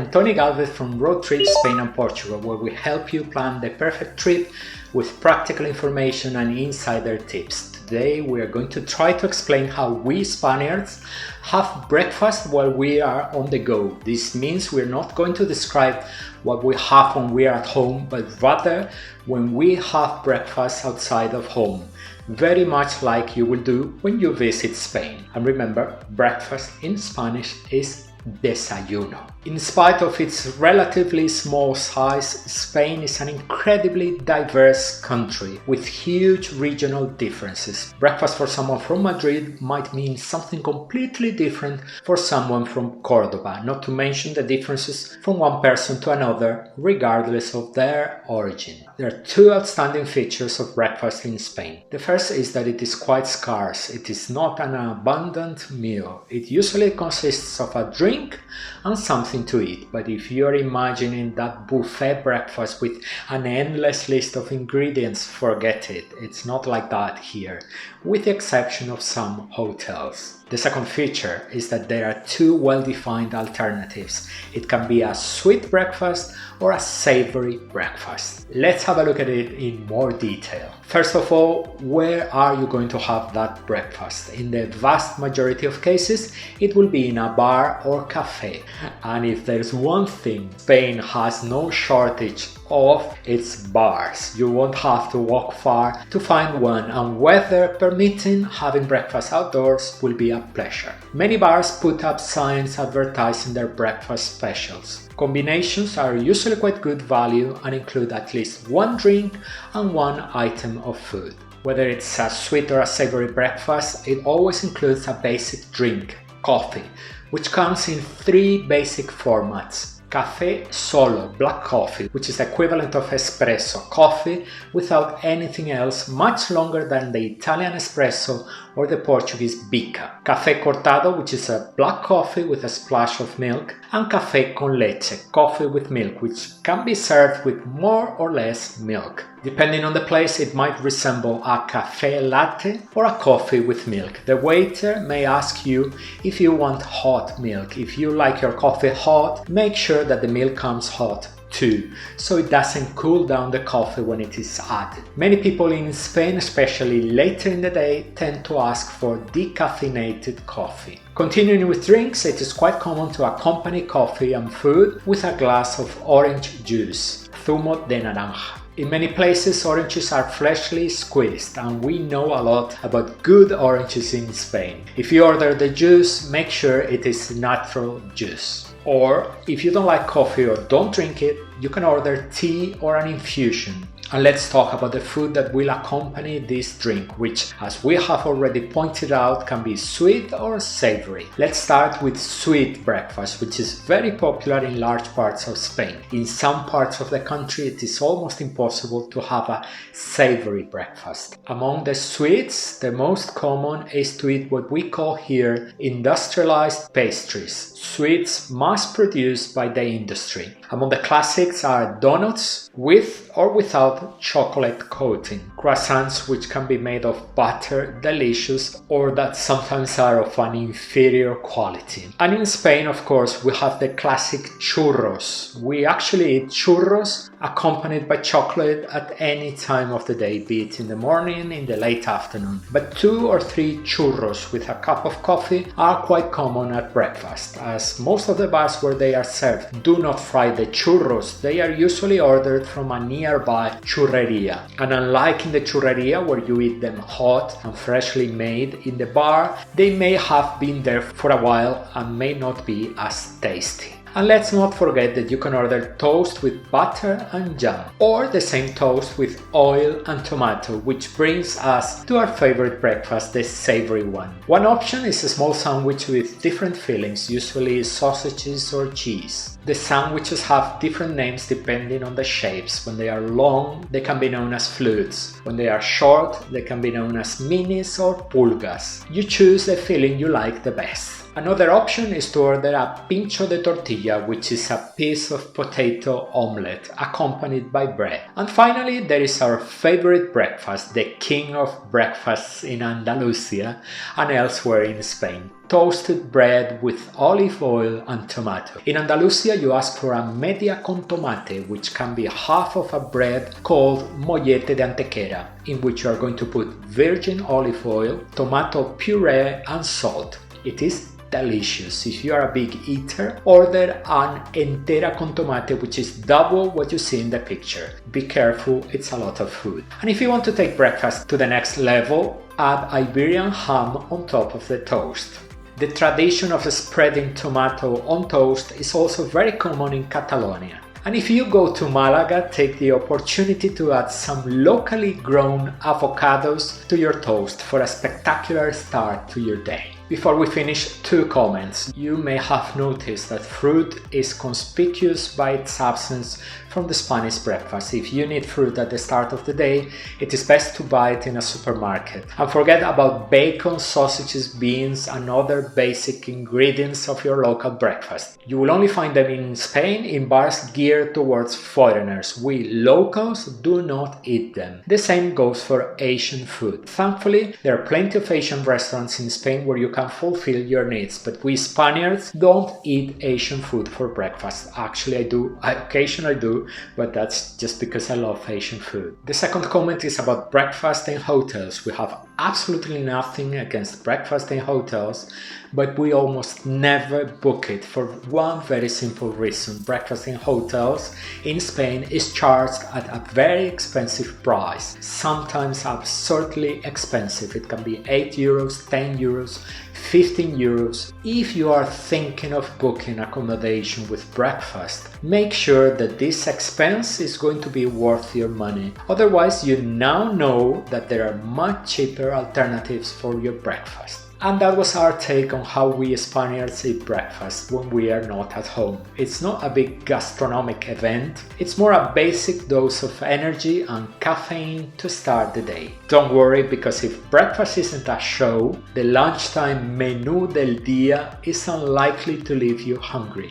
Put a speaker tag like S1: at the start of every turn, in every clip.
S1: I'm Tony Galvez from Road Trip Spain and Portugal, where we help you plan the perfect trip with practical information and insider tips. Today we are going to try to explain how we Spaniards have breakfast while we are on the go. This means we're not going to describe what we have when we are at home, but rather when we have breakfast outside of home. Very much like you will do when you visit Spain. And remember, breakfast in Spanish is desayuno. In spite of its relatively small size, Spain is an incredibly diverse country with huge regional differences. Breakfast for someone from Madrid might mean something completely different for someone from Cordoba, not to mention the differences from one person to another, regardless of their origin. There are two outstanding features of breakfast in Spain. The first is that it is quite scarce. It is not an abundant meal. It usually consists of a drink and something to eat, but if you are imagining that buffet breakfast with an endless list of ingredients, forget it. It's not like that here, with the exception of some hotels. The second feature is that there are two well-defined alternatives. It can be a sweet breakfast or a savory breakfast. Let's have a look at it in more detail. First of all, where are you going to have that breakfast? In the vast majority of cases, it will be in a bar or cafe. And if there's one thing Spain has no shortage of, it's bars. You won't have to walk far to find one, and weather permitting, having breakfast outdoors will be a pleasure. Many bars put up signs advertising their breakfast specials. Combinations are usually quite good value and include at least one drink and one item of food. Whether it's a sweet or a savory breakfast, it always includes a basic drink, coffee, which comes in three basic formats. Café solo, black coffee, which is the equivalent of espresso, coffee without anything else, much longer than the Italian espresso or the Portuguese bica. Café cortado, which is a black coffee with a splash of milk, and café con leche, coffee with milk, which can be served with more or less milk. Depending on the place, it might resemble a café latte or a coffee with milk. The waiter may ask you if you want hot milk. If you like your coffee hot, make sure that the milk comes hot too, so it doesn't cool down the coffee when it is added. Many people in Spain, especially later in the day, tend to ask for decaffeinated coffee. Continuing with drinks, it is quite common to accompany coffee and food with a glass of orange juice, zumo de naranja. In many places, oranges are freshly squeezed, and we know a lot about good oranges in Spain. If you order the juice, make sure it is natural juice. Or, if you don't like coffee or don't drink it, you can order tea or an infusion. And let's talk about the food that will accompany this drink, which, as we have already pointed out, can be sweet or savory. Let's start with sweet breakfast, which is very popular in large parts of Spain. In some parts of the country, it is almost impossible to have a savory breakfast. Among the sweets, the most common is to eat what we call here industrialized pastries, sweets mass-produced by the industry. Among the classics are donuts with or without chocolate coating, croissants which can be made of butter, delicious, or that sometimes are of an inferior quality. And in Spain, of course, we have the classic churros. We actually eat churros accompanied by chocolate at any time of the day, be it in the morning, in the late afternoon. But 2 or 3 churros with a cup of coffee are quite common at breakfast, as most of the bars where they are served do not fry the churros. They are usually ordered from a nearby churreria. And unlike in the churreria where you eat them hot and freshly made, in the bar they may have been there for a while and may not be as tasty. And let's not forget that you can order toast with butter and jam, or the same toast with oil and tomato, which brings us to our favorite breakfast, the savory one. One option is a small sandwich with different fillings, usually sausages or cheese. The sandwiches have different names depending on the shapes. When they are long, they can be known as flutes. When they are short, they can be known as minis or pulgas. You choose the filling you like the best. Another option is to order a pincho de tortilla, which is a piece of potato omelette accompanied by bread. And finally, there is our favorite breakfast, the king of breakfasts in Andalusia and elsewhere in Spain. Toasted bread with olive oil and tomato. In Andalusia, you ask for a media con tomate, which can be half of a bread called mollete de Antequera, in which you are going to put virgin olive oil, tomato puree and salt. It is delicious. If you are a big eater, order an entera con tomate, which is double what you see in the picture. Be careful, it's a lot of food. And if you want to take breakfast to the next level, add Iberian ham on top of the toast. The tradition of spreading tomato on toast is also very common in Catalonia. And if you go to Malaga, take the opportunity to add some locally grown avocados to your toast for a spectacular start to your day. Before we finish, 2 comments. You may have noticed that fruit is conspicuous by its absence from the Spanish breakfast. If you need fruit at the start of the day, it is best to buy it in a supermarket. And forget about bacon, sausages, beans and other basic ingredients of your local breakfast. You will only find them in Spain in bars geared towards foreigners. We locals do not eat them. The same goes for Asian food. Thankfully, there are plenty of Asian restaurants in Spain where you can fulfill your needs, but we Spaniards don't eat Asian food for breakfast. Actually, I occasionally do, but that's just because I love Asian food. The second comment is about breakfast in hotels. We have absolutely nothing against breakfast in hotels, but we almost never book it for one very simple reason. Breakfast in hotels in Spain is charged at a very expensive price, sometimes absurdly expensive. It can be 8 euros, 10 euros, 15 euros. If you are thinking of booking accommodation with breakfast, make sure that this expense is going to be worth your money. Otherwise, you now know that there are much cheaper alternatives for your breakfast. And that was our take on how we Spaniards eat breakfast when we are not at home. It's not a big gastronomic event, it's more a basic dose of energy and caffeine to start the day. Don't worry, because if breakfast isn't a show, the lunchtime menú del día is unlikely to leave you hungry.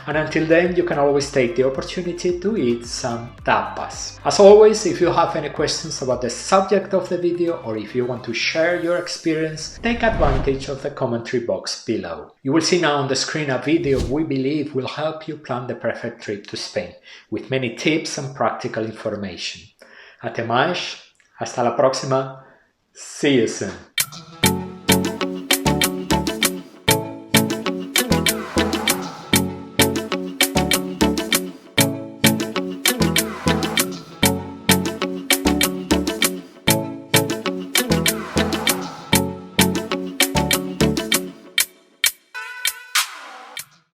S1: And until then, you can always take the opportunity to eat some tapas. As always, if you have any questions about the subject of the video, or if you want to share your experience, take advantage of the commentary box below. You will see now on the screen a video we believe will help you plan the perfect trip to Spain, with many tips and practical information. Até mais, hasta la próxima, see you soon.